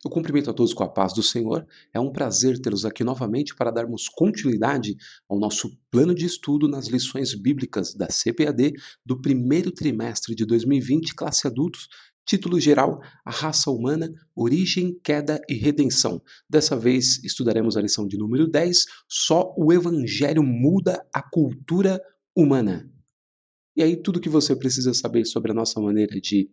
Eu cumprimento a todos com a paz do Senhor. É um prazer tê-los aqui novamente para darmos continuidade ao nosso plano de estudo nas lições bíblicas da CPAD do primeiro trimestre de 2020, classe adultos, título geral: A Raça Humana, Origem, Queda e Redenção. Dessa vez estudaremos a lição de número 10, Só o Evangelho muda a cultura humana. E aí, tudo que você precisa saber sobre a nossa maneira de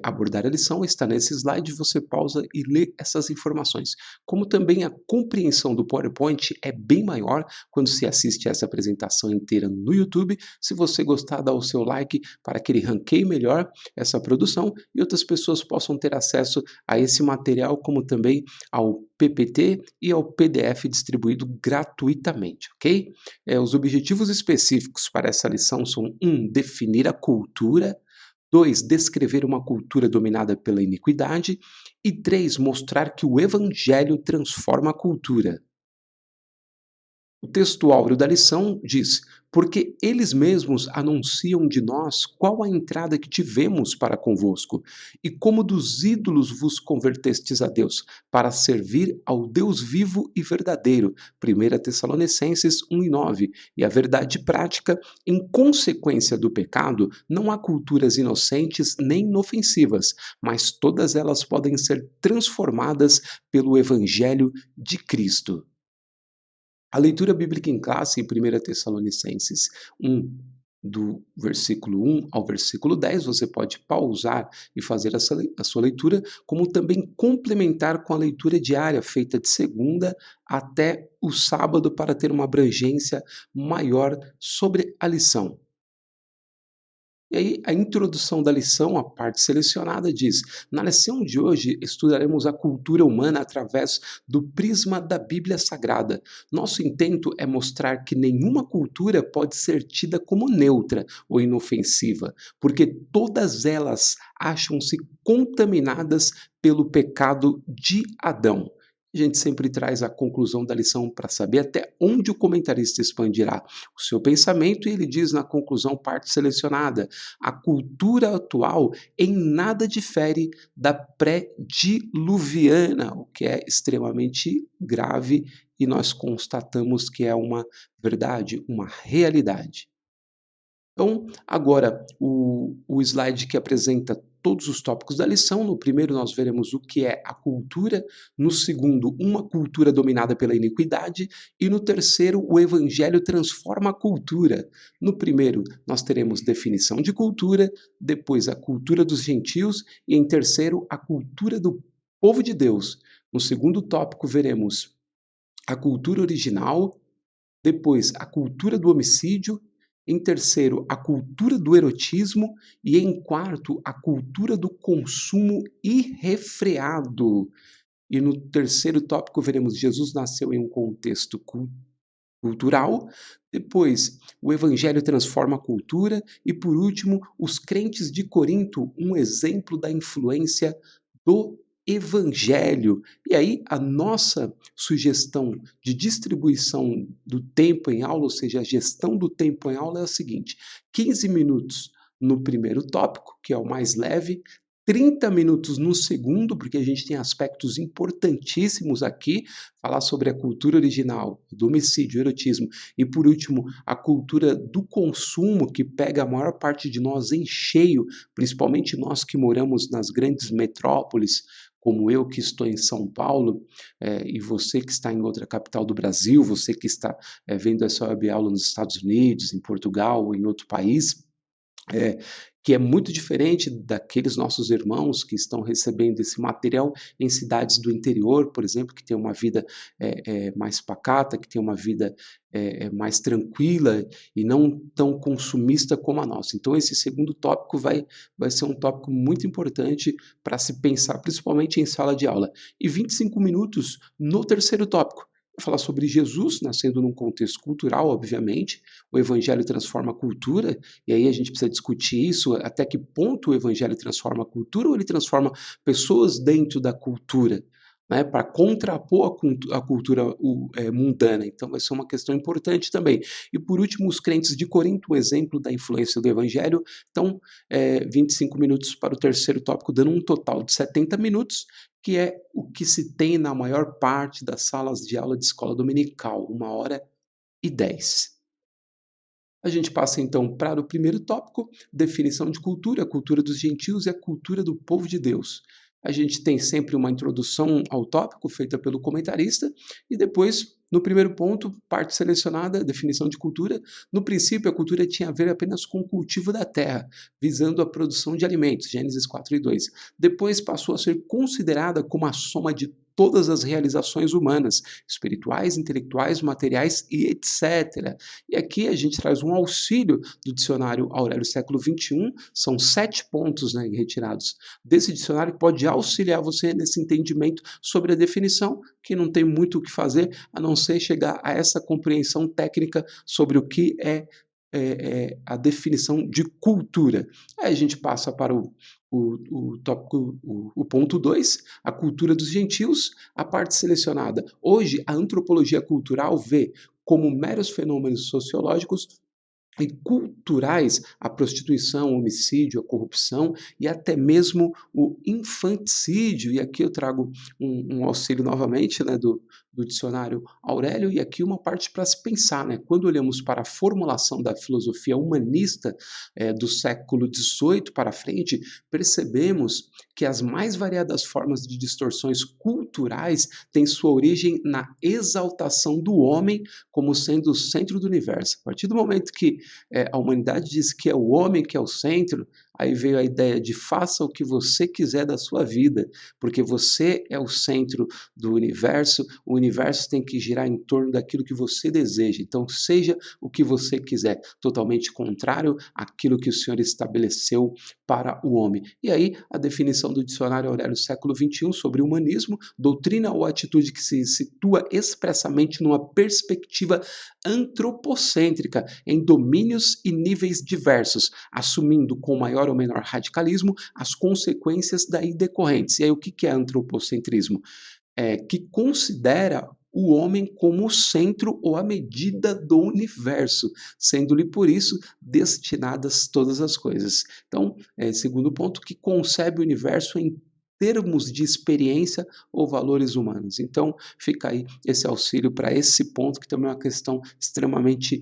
abordar a lição está nesse slide, você pausa e lê essas informações. Como também a compreensão do PowerPoint é bem maior quando se assiste essa apresentação inteira no YouTube. Se você gostar, dá o seu like para que ele ranqueie melhor essa produção e outras pessoas possam ter acesso a esse material, como também ao PPT e ao PDF distribuído gratuitamente, ok? Os objetivos específicos para essa lição são: 1. Definir a cultura. 2. Descrever uma cultura dominada pela iniquidade. E 3. Mostrar que o Evangelho transforma a cultura. O texto áureo da lição diz: porque eles mesmos anunciam de nós qual a entrada que tivemos para convosco, e como dos ídolos vos convertestes a Deus, para servir ao Deus vivo e verdadeiro. 1 Tessalonicenses 1:9. E a verdade prática: em consequência do pecado, não há culturas inocentes nem inofensivas, mas todas elas podem ser transformadas pelo Evangelho de Cristo. A leitura bíblica em classe em 1 Tessalonicenses 1, do versículo 1 ao versículo 10, você pode pausar e fazer a sua leitura, como também complementar com a leitura diária, feita de segunda até o sábado, para ter uma abrangência maior sobre a lição. E aí, a introdução da lição, a parte selecionada, diz: na lição de hoje estudaremos a cultura humana através do prisma da Bíblia Sagrada. Nosso intento é mostrar que nenhuma cultura pode ser tida como neutra ou inofensiva, porque todas elas acham-se contaminadas pelo pecado de Adão. A gente sempre traz a conclusão da lição para saber até onde o comentarista expandirá o seu pensamento, e ele diz na conclusão, parte selecionada: a cultura atual em nada difere da pré-diluviana, o que é extremamente grave, e nós constatamos que é uma verdade, uma realidade. Então, agora, o slide que apresenta todos os tópicos da lição. No primeiro, nós veremos o que é a cultura. No segundo, uma cultura dominada pela iniquidade. E no terceiro, o Evangelho transforma a cultura. No primeiro, nós teremos definição de cultura, depois a cultura dos gentios e, em terceiro, a cultura do povo de Deus. No segundo tópico, veremos a cultura original, depois a cultura do homicídio, em terceiro, a cultura do erotismo e em quarto, a cultura do consumo irrefreado. E no terceiro tópico veremos: Jesus nasceu em um contexto cultural, depois o evangelho transforma a cultura e, por último, os crentes de Corinto, um exemplo da influência do evangelho. E aí a nossa sugestão de distribuição do tempo em aula, ou seja, a gestão do tempo em aula, é a seguinte: 15 minutos no primeiro tópico, que é o mais leve, 30 minutos no segundo, porque a gente tem aspectos importantíssimos aqui, falar sobre a cultura original, do homicídio, erotismo, e por último, a cultura do consumo, que pega a maior parte de nós em cheio, principalmente nós que moramos nas grandes metrópoles, como eu que estou em São Paulo, e você que está em outra capital do Brasil, você que está vendo essa web-aula nos Estados Unidos, em Portugal ou em outro país, é, que é muito diferente daqueles nossos irmãos que estão recebendo esse material em cidades do interior, por exemplo, que tem uma vida mais pacata, que tem uma vida mais tranquila e não tão consumista como a nossa. Então, esse segundo tópico vai ser um tópico muito importante para se pensar, principalmente em sala de aula. E 25 minutos no terceiro tópico. Vou falar sobre Jesus, nascendo num contexto cultural, obviamente. O evangelho transforma a cultura, e aí a gente precisa discutir isso, até que ponto o evangelho transforma a cultura ou ele transforma pessoas dentro da cultura. né, para contrapor a cultura mundana. Então vai ser uma questão importante também. E por último, os crentes de Corinto, um exemplo da influência do evangelho. Então, 25 minutos para o terceiro tópico, dando um total de 70 minutos, que é o que se tem na maior parte das salas de aula de escola dominical, 1h10. A gente passa então para o primeiro tópico, definição de cultura, a cultura dos gentios e a cultura do povo de Deus. A gente tem sempre uma introdução ao tópico feita pelo comentarista e depois, no primeiro ponto, parte selecionada, definição de cultura. No princípio, a cultura tinha a ver apenas com o cultivo da terra, visando a produção de alimentos, Gênesis 4:2. Depois passou a ser considerada como a soma de todas as realizações humanas, espirituais, intelectuais, materiais e etc. E aqui a gente traz um auxílio do dicionário Aurélio século XXI, são 7 pontos, né, retirados desse dicionário que pode auxiliar você nesse entendimento sobre a definição, que não tem muito o que fazer a não ser chegar a essa compreensão técnica sobre o que é a definição de cultura. Aí a gente passa para o tópico, o ponto 2, a cultura dos gentios, a parte selecionada. Hoje, a antropologia cultural vê como meros fenômenos sociológicos e culturais a prostituição, o homicídio, a corrupção e até mesmo o infanticídio. E aqui eu trago um auxílio novamente, né, do dicionário Aurélio, e aqui uma parte para se pensar. Né? Quando olhamos para a formulação da filosofia humanista do século XVIII para frente, percebemos que as mais variadas formas de distorções culturais têm sua origem na exaltação do homem como sendo o centro do universo. A partir do momento que a humanidade diz que é o homem que é o centro, aí veio a ideia de faça o que você quiser da sua vida, porque você é o centro do universo, o universo tem que girar em torno daquilo que você deseja, então seja o que você quiser, totalmente contrário àquilo que o Senhor estabeleceu para o homem. E aí a definição do dicionário Aurélio século XXI sobre humanismo, doutrina ou atitude que se situa expressamente numa perspectiva antropocêntrica em domínios e níveis diversos, assumindo com maior ou menor radicalismo as consequências daí decorrentes. E aí o que é antropocentrismo? Que considera o homem como o centro ou a medida do universo, sendo-lhe por isso destinadas todas as coisas. Então, segundo ponto, que concebe o universo em termos de experiência ou valores humanos. Então, fica aí esse auxílio para esse ponto, que também é uma questão extremamente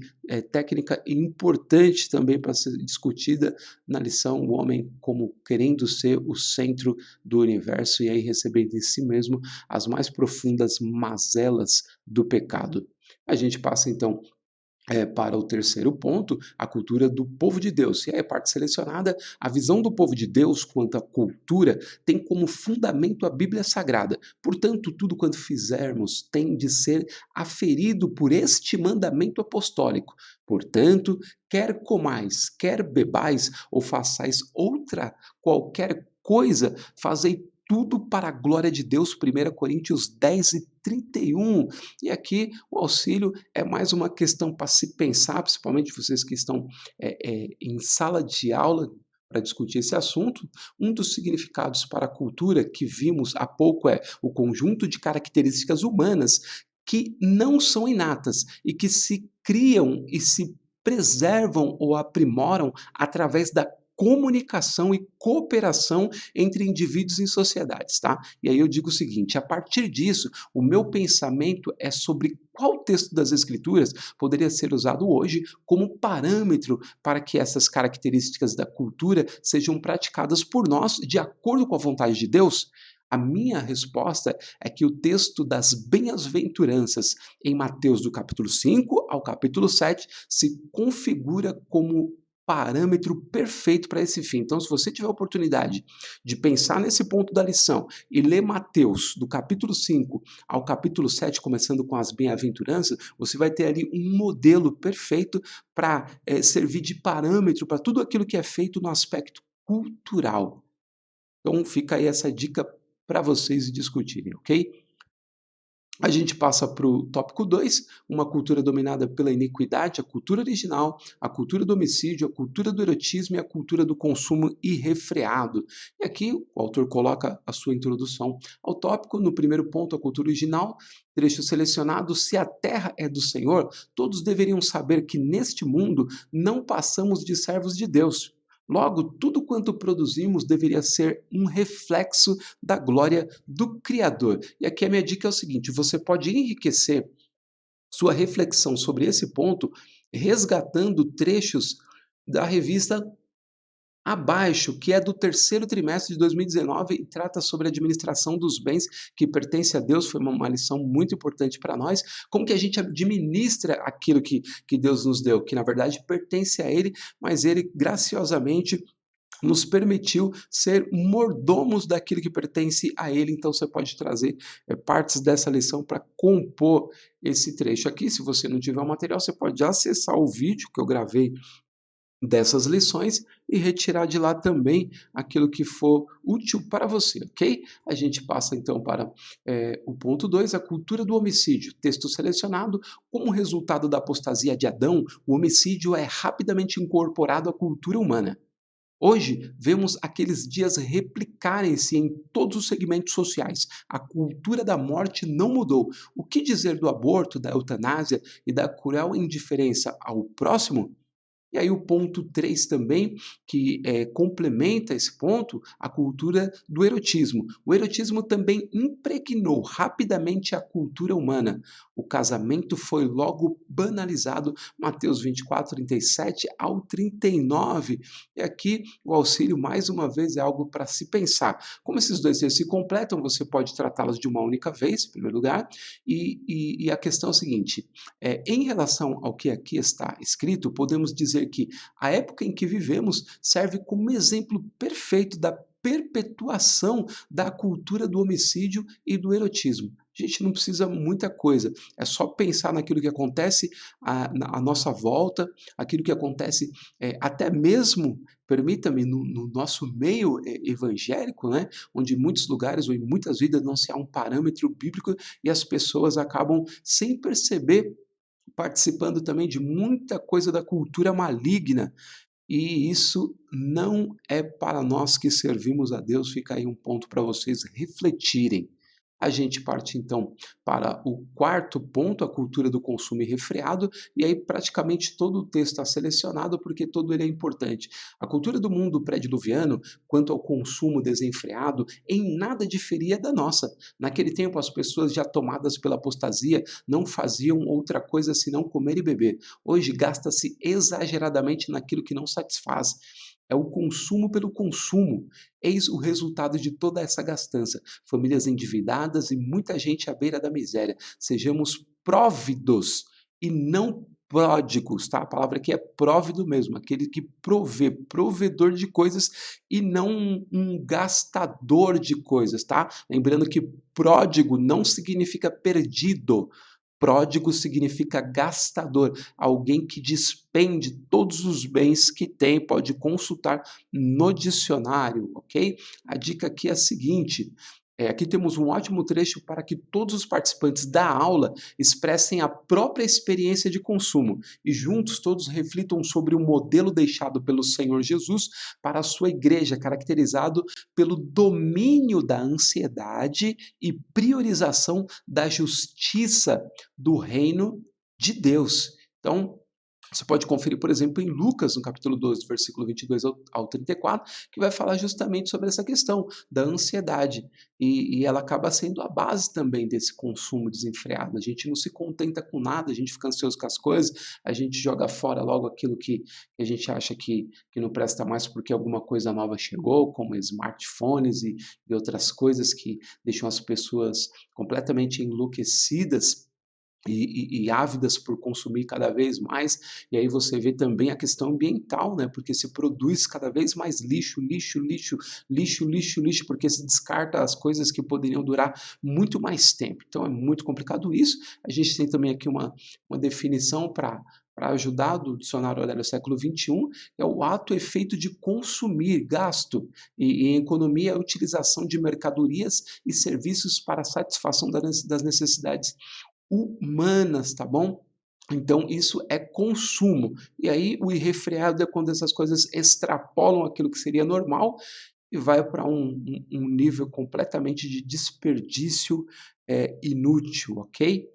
técnica e importante também para ser discutida na lição, o homem como querendo ser o centro do universo e aí recebendo em si mesmo as mais profundas mazelas do pecado. A gente passa então para o terceiro ponto, a cultura do povo de Deus. E aí a parte selecionada, a visão do povo de Deus quanto à cultura tem como fundamento a Bíblia Sagrada. Portanto, tudo quanto fizermos tem de ser aferido por este mandamento apostólico. Portanto, quer comais, quer bebais, ou façais outra qualquer coisa, fazei tudo para a glória de Deus, 1 Coríntios 10:31. E aqui o auxílio é mais uma questão para se pensar, principalmente vocês que estão em sala de aula para discutir esse assunto. Um dos significados para a cultura que vimos há pouco é o conjunto de características humanas que não são inatas e que se criam e se preservam ou aprimoram através da comunicação e cooperação entre indivíduos em sociedades, tá? E aí eu digo o seguinte, a partir disso, o meu pensamento é sobre qual texto das Escrituras poderia ser usado hoje como parâmetro para que essas características da cultura sejam praticadas por nós de acordo com a vontade de Deus. A minha resposta é que o texto das bem-aventuranças em Mateus do capítulo 5 ao capítulo 7 se configura como parâmetro perfeito para esse fim. Então, se você tiver a oportunidade de pensar nesse ponto da lição e ler Mateus, do capítulo 5 ao capítulo 7, começando com as bem-aventuranças, você vai ter ali um modelo perfeito para servir de parâmetro para tudo aquilo que é feito no aspecto cultural. Então, fica aí essa dica para vocês discutirem, ok? A gente passa para o tópico 2, uma cultura dominada pela iniquidade, a cultura original, a cultura do homicídio, a cultura do erotismo e a cultura do consumo irrefreado. E aqui o autor coloca a sua introdução ao tópico. No primeiro ponto, a cultura original, trecho selecionado: se a terra é do Senhor, todos deveriam saber que neste mundo não passamos de servos de Deus. Logo, tudo quanto produzimos deveria ser um reflexo da glória do Criador. E aqui a minha dica é o seguinte: você pode enriquecer sua reflexão sobre esse ponto resgatando trechos da revista Abaixo, que é do terceiro trimestre de 2019 e trata sobre a administração dos bens que pertence a Deus. Foi uma lição muito importante para nós. Como que a gente administra aquilo que Deus nos deu, que na verdade pertence a Ele, mas Ele graciosamente nos permitiu ser mordomos daquilo que pertence a Ele. Então você pode trazer partes dessa lição para compor esse trecho aqui. Se você não tiver o material, você pode acessar o vídeo que eu gravei dessas lições e retirar de lá também aquilo que for útil para você, ok? A gente passa então para o ponto 2, a cultura do homicídio. Texto selecionado: como resultado da apostasia de Adão, o homicídio é rapidamente incorporado à cultura humana. Hoje, vemos aqueles dias replicarem-se em todos os segmentos sociais. A cultura da morte não mudou. O que dizer do aborto, da eutanásia e da cruel indiferença ao próximo? E aí o ponto 3 também, que complementa esse ponto, a cultura do erotismo. O erotismo também impregnou rapidamente a cultura humana. O casamento foi logo banalizado, Mateus 24, 37 ao 39. E aqui o auxílio, mais uma vez, é algo para se pensar. Como esses dois textos se completam, você pode tratá-los de uma única vez, em primeiro lugar, e a questão é a seguinte: em relação ao que aqui está escrito, podemos dizer que a época em que vivemos serve como exemplo perfeito da perpetuação da cultura do homicídio e do erotismo. A gente não precisa muita coisa, é só pensar naquilo que acontece à nossa volta, aquilo que acontece até mesmo, permita-me, no nosso meio evangélico, né, onde em muitos lugares ou em muitas vidas não se há um parâmetro bíblico e as pessoas acabam, sem perceber, participando também de muita coisa da cultura maligna, e isso não é para nós que servimos a Deus. Fica aí um ponto para vocês refletirem. A gente parte então para o quarto ponto, a cultura do consumo irrefreado, e aí praticamente todo o texto está selecionado porque todo ele é importante. A cultura do mundo pré-diluviano, quanto ao consumo desenfreado, em nada diferia da nossa. Naquele tempo, as pessoas já tomadas pela apostasia não faziam outra coisa senão comer e beber. Hoje gasta-se exageradamente naquilo que não satisfaz. É o consumo pelo consumo. Eis o resultado de toda essa gastança. Famílias endividadas e muita gente à beira da miséria. Sejamos próvidos e não pródigos, tá? A palavra aqui é próvido mesmo, aquele que provê, provedor de coisas e não um gastador de coisas, tá? Lembrando que pródigo não significa perdido. Pródigo significa gastador, alguém que despende todos os bens que tem. Pode consultar no dicionário, ok? A dica aqui é a seguinte: aqui temos um ótimo trecho para que todos os participantes da aula expressem a própria experiência de consumo e juntos todos reflitam sobre o modelo deixado pelo Senhor Jesus para a sua igreja, caracterizado pelo domínio da ansiedade e priorização da justiça do reino de Deus. Então, você pode conferir, por exemplo, em Lucas, no capítulo 12, versículo 22 ao 34, que vai falar justamente sobre essa questão da ansiedade. E ela acaba sendo a base também desse consumo desenfreado. A gente não se contenta com nada, a gente fica ansioso com as coisas, a gente joga fora logo aquilo que a gente acha que não presta mais porque alguma coisa nova chegou, como smartphones e outras coisas que deixam as pessoas completamente enlouquecidas e ávidas por consumir cada vez mais. E aí você vê também a questão ambiental, né? Porque se produz cada vez mais lixo, lixo, lixo, lixo, lixo, lixo, porque se descarta as coisas que poderiam durar muito mais tempo. Então é muito complicado isso. A gente tem também aqui uma definição para para ajudar do dicionário Aurélio século XXI, é o ato efeito de consumir, gasto, e em economia é a utilização de mercadorias e serviços para a satisfação das necessidades humanas, tá bom? Então, isso é consumo. E aí, o irrefreado é quando essas coisas extrapolam aquilo que seria normal e vai para um nível completamente de desperdício inútil, ok?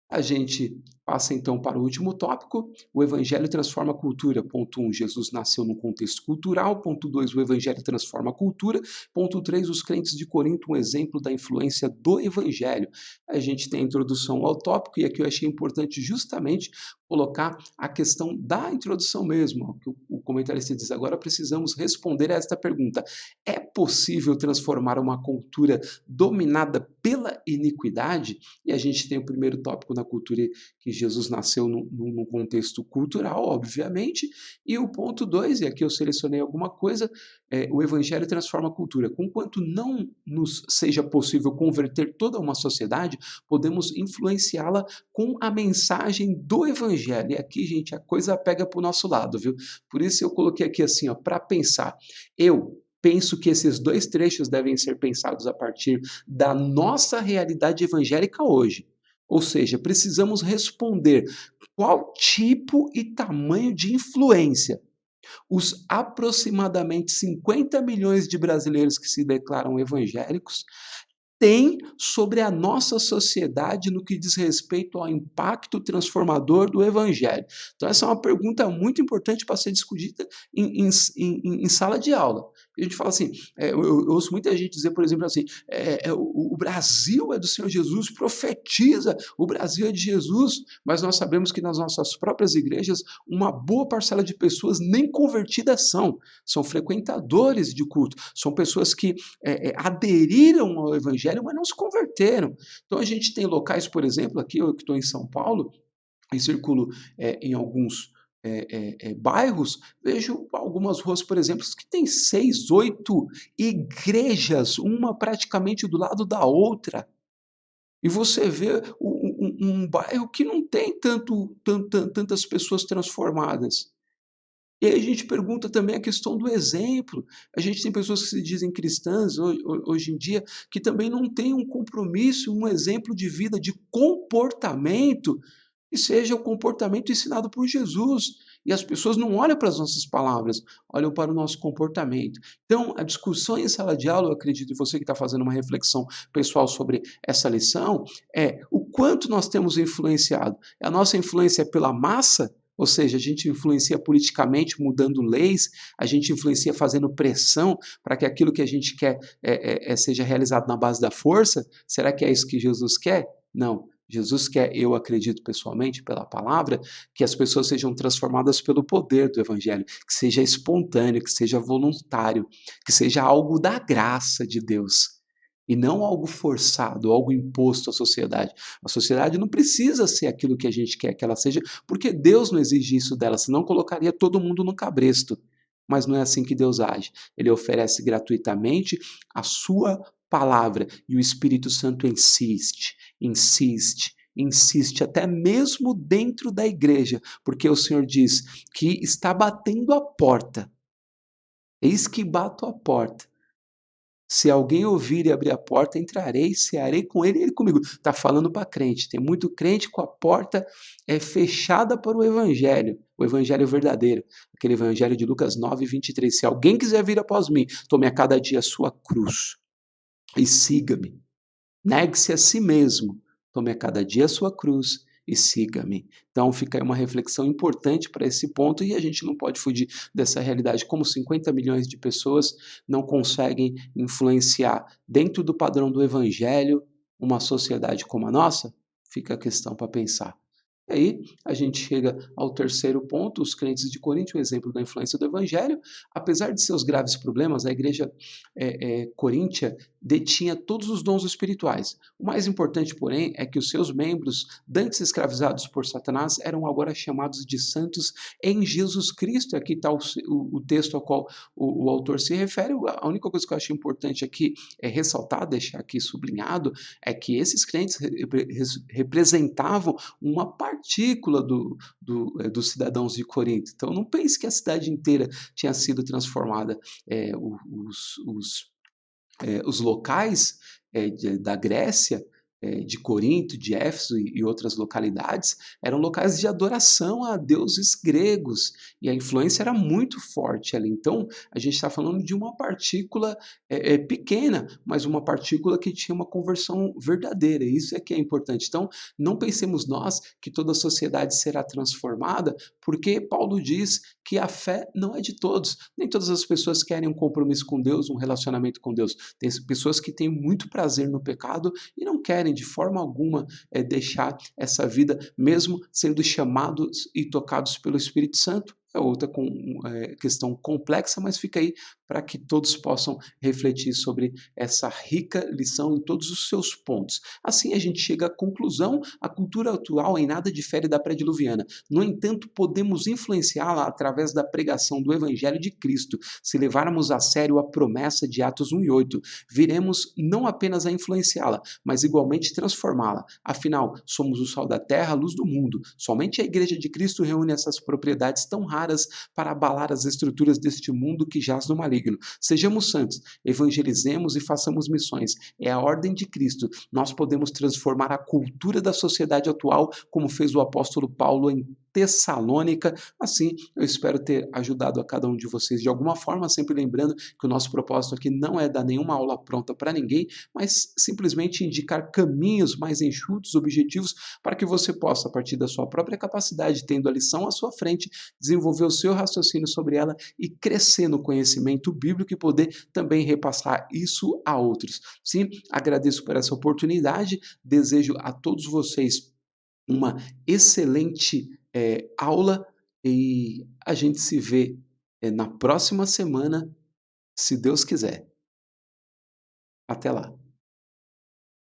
A gente passa então para o último tópico. O Evangelho transforma a cultura. Ponto 1, Jesus nasceu num contexto cultural. Ponto 2, o Evangelho transforma a cultura. Ponto 3, os crentes de Corinto, um exemplo da influência do Evangelho. A gente tem a introdução ao tópico, e aqui eu achei importante justamente colocar a questão da introdução mesmo, que o comentarista diz: agora precisamos responder a esta pergunta. É possível transformar uma cultura dominada pela iniquidade? E a gente tem o primeiro tópico na cultura, que Jesus nasceu num contexto cultural, obviamente, e o ponto 2, e aqui eu selecionei alguma coisa, o Evangelho transforma a cultura. Conquanto não nos seja possível converter toda uma sociedade, podemos influenciá-la com a mensagem do Evangelho. E aqui, gente, a coisa pega para o nosso lado, viu? Por isso eu coloquei aqui assim, ó, para pensar. Eu penso que esses dois trechos devem ser pensados a partir da nossa realidade evangélica hoje. Ou seja, precisamos responder qual tipo e tamanho de influência os aproximadamente 50 milhões de brasileiros que se declaram evangélicos têm sobre a nossa sociedade no que diz respeito ao impacto transformador do Evangelho. Então, essa é uma pergunta muito importante para ser discutida em sala de aula. A gente fala assim, eu ouço muita gente dizer, por exemplo, assim, o Brasil é do Senhor Jesus, profetiza, o Brasil é de Jesus, mas nós sabemos que nas nossas próprias igrejas, uma boa parcela de pessoas nem convertidas são frequentadores de culto, são pessoas que aderiram ao Evangelho, mas não se converteram. Então a gente tem locais, por exemplo, aqui eu que estou em São Paulo, e circulo em alguns bairros, vejo algumas ruas, por exemplo, que tem 6, 8 igrejas, uma praticamente do lado da outra. E você vê um bairro que não tem tantas pessoas transformadas. E aí a gente pergunta também a questão do exemplo. A gente tem pessoas que se dizem cristãs hoje em dia que também não têm um compromisso, um exemplo de vida, de comportamento, que seja o comportamento ensinado por Jesus. E as pessoas não olham para as nossas palavras, olham para o nosso comportamento. Então, a discussão em sala de aula, eu acredito, e você que está fazendo uma reflexão pessoal sobre essa lição, é o quanto nós temos influenciado. A nossa influência é pela massa? Ou seja, a gente influencia politicamente mudando leis, a gente influencia fazendo pressão para que aquilo que a gente quer seja realizado na base da força? Será que é isso que Jesus quer? Não. Jesus quer, eu acredito pessoalmente, pela palavra, que as pessoas sejam transformadas pelo poder do Evangelho, que seja espontâneo, que seja voluntário, que seja algo da graça de Deus. E não algo forçado, algo imposto à sociedade. A sociedade não precisa ser aquilo que a gente quer que ela seja, porque Deus não exige isso dela, senão colocaria todo mundo no cabresto. Mas não é assim que Deus age. Ele oferece gratuitamente a sua palavra e o Espírito Santo insiste, até mesmo dentro da igreja, porque o Senhor diz que está batendo a porta. Eis que bato a porta. Se alguém ouvir e abrir a porta, entrarei, cearei com ele e ele comigo. Está falando para crente. Tem muito crente com a porta fechada para o evangelho verdadeiro. Aquele evangelho de Lucas 9, 23. Se alguém quiser vir após mim, tome a cada dia a sua cruz e siga-me. Negue-se a si mesmo, tome a cada dia a sua cruz e siga-me. Então fica aí uma reflexão importante para esse ponto e a gente não pode fugir dessa realidade. Como 50 milhões de pessoas não conseguem influenciar dentro do padrão do evangelho uma sociedade como a nossa? Fica a questão para pensar. E aí a gente chega ao terceiro ponto, os crentes de Corinto, o exemplo da influência do evangelho. Apesar de seus graves problemas, a igreja coríntia detinha todos os dons espirituais. O mais importante, porém, é que os seus membros, dantes escravizados por Satanás, eram agora chamados de santos em Jesus Cristo. Aqui está o texto ao qual o autor se refere. A única coisa que eu acho importante aqui é ressaltar, deixar aqui sublinhado, é que esses crentes representavam uma partícula dos cidadãos de Corinto. Então não pense que a cidade inteira tinha sido transformada. Os locais da Grécia, de Corinto, de Éfeso e outras localidades, eram locais de adoração a deuses gregos, e a influência era muito forte ali. Então, a gente está falando de uma partícula pequena, mas uma partícula que tinha uma conversão verdadeira, isso é que é importante. Então, não pensemos nós que toda a sociedade será transformada, porque Paulo diz que a fé não é de todos. Nem todas as pessoas querem um compromisso com Deus, um relacionamento com Deus. Tem pessoas que têm muito prazer no pecado e não querem de forma alguma deixar essa vida, mesmo sendo chamados e tocados pelo Espírito Santo. É outra questão complexa, mas fica aí para que todos possam refletir sobre essa rica lição em todos os seus pontos. Assim a gente chega à conclusão: a cultura atual em nada difere da pré-diluviana. No entanto, podemos influenciá-la através da pregação do Evangelho de Cristo. Se levarmos a sério a promessa de Atos 1:8, viremos não apenas a influenciá-la, mas igualmente transformá-la. Afinal, somos o sal da terra, a luz do mundo. Somente a Igreja de Cristo reúne essas propriedades tão raras para abalar as estruturas deste mundo que jaz no maligno. Sejamos santos, evangelizemos e façamos missões. É a ordem de Cristo. Nós podemos transformar a cultura da sociedade atual, como fez o apóstolo Paulo em Tessalônica. Assim, eu espero ter ajudado a cada um de vocês de alguma forma, sempre lembrando que o nosso propósito aqui não é dar nenhuma aula pronta para ninguém, mas simplesmente indicar caminhos mais enxutos, objetivos, para que você possa, a partir da sua própria capacidade, tendo a lição à sua frente, desenvolver o seu raciocínio sobre ela e crescer no conhecimento bíblico e poder também repassar isso a outros. Sim, agradeço por essa oportunidade, desejo a todos vocês uma excelente aula e a gente se vê na próxima semana, se Deus quiser. Até lá.